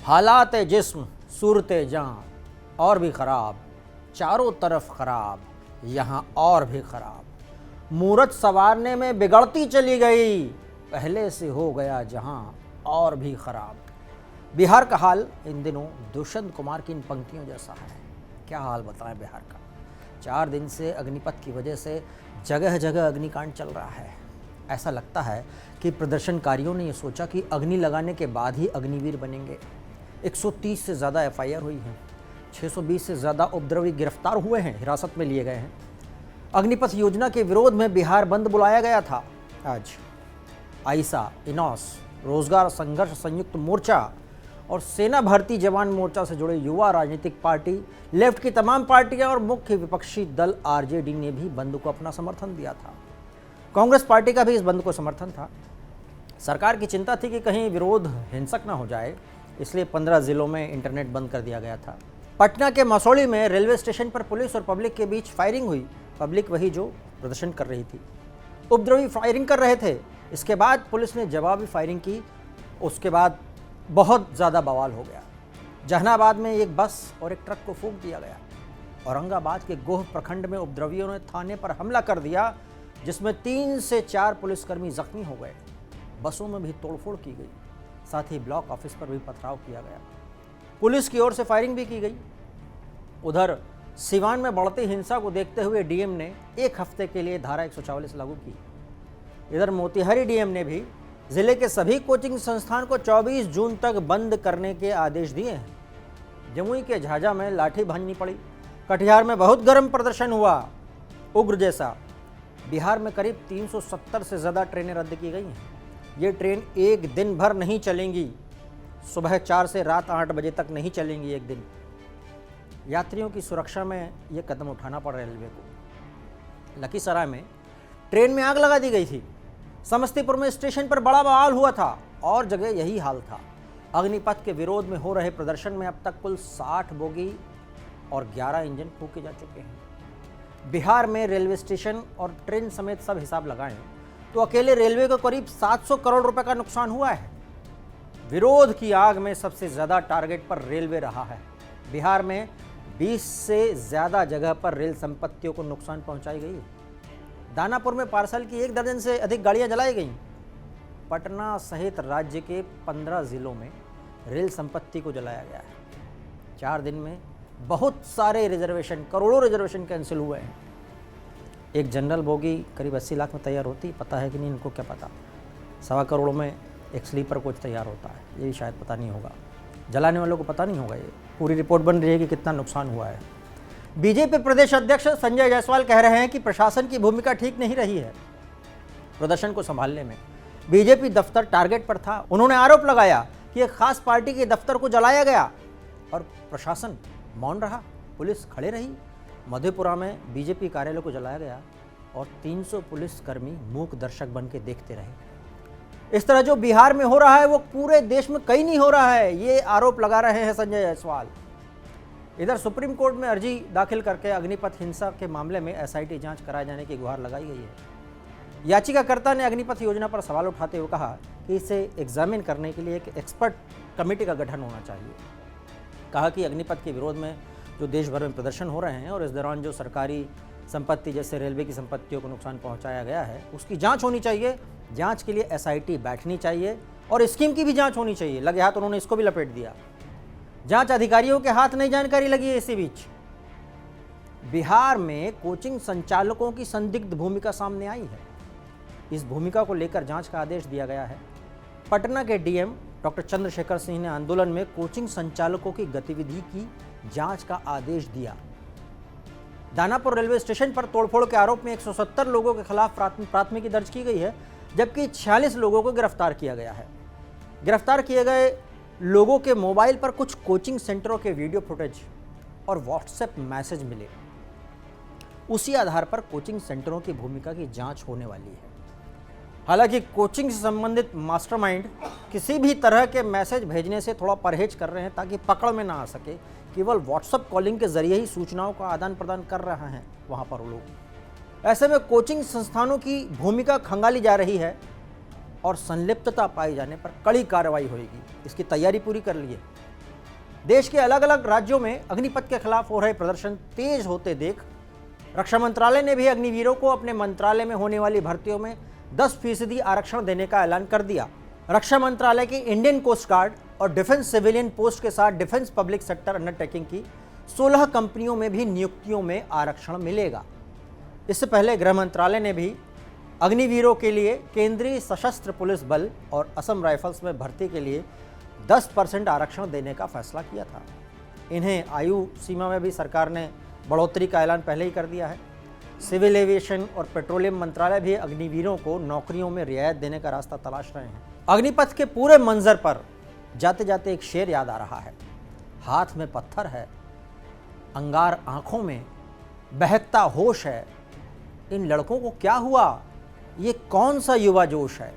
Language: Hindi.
हालात जिस्म सूरत जां और भी ख़राब, चारों तरफ ख़राब, यहाँ और भी ख़राब। मूरत संवारने में बिगड़ती चली गई, पहले से हो गया जहाँ और भी ख़राब। बिहार का हाल इन दिनों दुष्यंत कुमार की इन पंक्तियों जैसा है। क्या हाल बताएं बिहार का। 4 दिन से अग्निपथ की वजह से जगह जगह अग्निकांड चल रहा है। ऐसा लगता है कि प्रदर्शनकारियों ने ये सोचा कि अग्नि लगाने के बाद ही अग्निवीर बनेंगे। 130 से ज़्यादा एफआईआर हुई हैं, 620 से ज़्यादा उपद्रवी गिरफ्तार हुए हैं, हिरासत में लिए गए हैं। अग्निपथ योजना के विरोध में बिहार बंद बुलाया गया था। आज आइसा, इनॉस, रोजगार संघर्ष संयुक्त मोर्चा और सेना भर्ती जवान मोर्चा से जुड़े युवा राजनीतिक पार्टी, लेफ्ट की तमाम पार्टियां और मुख्य विपक्षी दल आरजेडी ने भी बंद को अपना समर्थन दिया था। कांग्रेस पार्टी का भी इस बंद को समर्थन था। सरकार की चिंता थी कि कहीं विरोध हिंसक न हो जाए, इसलिए 15 जिलों में इंटरनेट बंद कर दिया गया था। पटना के मसौली में रेलवे स्टेशन पर पुलिस और पब्लिक के बीच फायरिंग हुई। पब्लिक वही जो प्रदर्शन कर रही थी। उपद्रवी फायरिंग कर रहे थे। इसके बाद पुलिस ने जवाबी फायरिंग की। उसके बाद बहुत ज़्यादा बवाल हो गया। जहानाबाद में एक बस और एक ट्रक को फूंक दिया गया। औरंगाबाद के गोह प्रखंड में उपद्रवियों ने थाने पर हमला कर दिया, जिसमें 3 से 4 पुलिसकर्मी जख्मी हो गए। बसों में भी तोड़फोड़ की गई, साथ ही ब्लॉक ऑफिस पर भी पथराव किया गया। पुलिस की ओर से फायरिंग भी की गई। उधर सिवान में बढ़ती हिंसा को देखते हुए डीएम ने 1 हफ्ते के लिए धारा 144 लागू की। इधर मोतिहारी डीएम ने भी जिले के सभी कोचिंग संस्थान को 24 जून तक बंद करने के आदेश दिए हैं। जमुई के झाझा में लाठी भांजनी पड़ी। कटिहार में बहुत गर्म प्रदर्शन हुआ, उग्र जैसा। बिहार में करीब 370 से ज़्यादा ट्रेनें रद्द की गई हैं। ये ट्रेन एक दिन भर नहीं चलेंगी। सुबह 4 से रात 8 बजे तक नहीं चलेंगी एक दिन। यात्रियों की सुरक्षा में ये कदम उठाना पड़ रेलवे को। लखीसराय में ट्रेन में आग लगा दी गई थी। समस्तीपुर में स्टेशन पर बड़ा बवाल हुआ था और जगह यही हाल था। अग्निपथ के विरोध में हो रहे प्रदर्शन में अब तक कुल 60 बोगी और 11 इंजन फूके जा चुके हैं। बिहार में रेलवे स्टेशन और ट्रेन समेत सब हिसाब लगाएं तो अकेले रेलवे को करीब 700 करोड़ रुपए का नुकसान हुआ है। विरोध की आग में सबसे ज़्यादा टारगेट पर रेलवे रहा है। बिहार में 20 से ज़्यादा जगह पर रेल संपत्तियों को नुकसान पहुंचाई गई है। दानापुर में पार्सल की 1 दर्जन से अधिक गाड़ियां जलाई गईं। पटना सहित राज्य के 15 जिलों में रेल संपत्ति को जलाया गया है। 4 दिन में बहुत सारे रिजर्वेशन, करोड़ों रिजर्वेशन कैंसिल हुए हैं। एक जनरल बोगी करीब 80 लाख में तैयार होती, पता है कि नहीं इनको क्या पता। 1.25 करोड़ में एक स्लीपर कोच तैयार होता है, ये भी शायद पता नहीं होगा। जलाने वालों को पता नहीं होगा। ये पूरी रिपोर्ट बन रही है कि कितना नुकसान हुआ है। बीजेपी प्रदेश अध्यक्ष संजय जायसवाल कह रहे हैं कि प्रशासन की भूमिका ठीक नहीं रही है प्रदर्शन को संभालने में। बीजेपी दफ्तर टारगेट पर था। उन्होंने आरोप लगाया कि एक खास पार्टी के दफ्तर को जलाया गया और प्रशासन मौन रहा, पुलिस खड़े रही। मधेपुरा में बीजेपी कार्यालय को जलाया गया और 300 पुलिसकर्मी मूक दर्शक बन के देखते रहे। इस तरह जो बिहार में हो रहा है वो पूरे देश में कहीं नहीं हो रहा है, ये आरोप लगा रहे हैं संजय जायसवाल। इधर सुप्रीम कोर्ट में अर्जी दाखिल करके अग्निपथ हिंसा के मामले में एसआईटी जांच कराए जाने की गुहार लगाई गई है। याचिकाकर्ता ने अग्निपथ योजना पर सवाल उठाते हुए कहा कि इसे एग्जामिन करने के लिए एक एक्सपर्ट कमेटी का गठन होना चाहिए। कहा कि अग्निपथ के विरोध में जो देश भर में प्रदर्शन हो रहे हैं और इस दौरान जो सरकारी संपत्ति जैसे रेलवे की संपत्तियों को नुकसान पहुंचाया गया है, उसकी जांच होनी चाहिए। जांच के लिए एसआईटी बैठनी चाहिए और स्कीम की भी जांच होनी चाहिए। लगे हाथ उन्होंने इसको भी लपेट दिया। जांच अधिकारियों के हाथ नहीं जानकारी लगी है। इसी बीच बिहार में कोचिंग संचालकों की संदिग्ध भूमिका सामने आई है। इस भूमिका को लेकर जांच का आदेश दिया गया है। पटना के डीएम डॉक्टर चंद्रशेखर सिंह ने आंदोलन में कोचिंग संचालकों की गतिविधि की जांच का आदेश दिया। दानापुर रेलवे स्टेशन पर तोड़फोड़ के आरोप में 170 लोगों के खिलाफ प्राथमिकी दर्ज की गई है, जबकि 46 लोगों को गिरफ्तार किया गया है। गिरफ्तार किए गए लोगों के मोबाइल पर कुछ कोचिंग सेंटरों के वीडियो फुटेज और व्हाट्सएप मैसेज मिले। उसी आधार पर कोचिंग सेंटरों की भूमिका की जांच होने वाली है। हालांकि कोचिंग से संबंधित मास्टरमाइंड किसी भी तरह के मैसेज भेजने से थोड़ा परहेज कर रहे हैं ताकि पकड़ में ना आ सके। केवल व्हाट्सएप कॉलिंग के जरिए ही सूचनाओं का आदान प्रदान कर रहे हैं वहां पर लोग। ऐसे में कोचिंग संस्थानों की भूमिका खंगाली जा रही है और संलिप्तता पाई जाने पर कड़ी कार्रवाई होगी। इसकी तैयारी पूरी कर ली है। देश के अलग अलग राज्यों में अग्निपथ के खिलाफ हो रहे प्रदर्शन तेज होते देख रक्षा मंत्रालय ने भी अग्निवीरों को अपने मंत्रालय में होने वाली भर्तियों में 10% आरक्षण देने का ऐलान कर दिया। रक्षा मंत्रालय की इंडियन कोस्ट गार्ड और डिफेंस सिविलियन पोस्ट के साथ डिफेंस पब्लिक सेक्टर अंडरटेकिंग की 16 कंपनियों में भी नियुक्तियों में आरक्षण मिलेगा। इससे पहले गृह मंत्रालय ने भी अग्निवीरों के लिए केंद्रीय सशस्त्र पुलिस बल और असम राइफल्स में भर्ती के लिए 10% आरक्षण देने का फैसला किया था। इन्हें आयु सीमा में भी सरकार ने बढ़ोतरी का ऐलान पहले ही कर दिया है। सिविल एविएशन और पेट्रोलियम मंत्रालय भी अग्निवीरों को नौकरियों में रियायत देने का रास्ता तलाश रहे हैं। अग्निपथ के पूरे मंजर पर जाते जाते एक शेर याद आ रहा है। हाथ में पत्थर है, अंगार आंखों में, बहकता होश है। इन लड़कों को क्या हुआ? ये कौन सा युवा जोश है?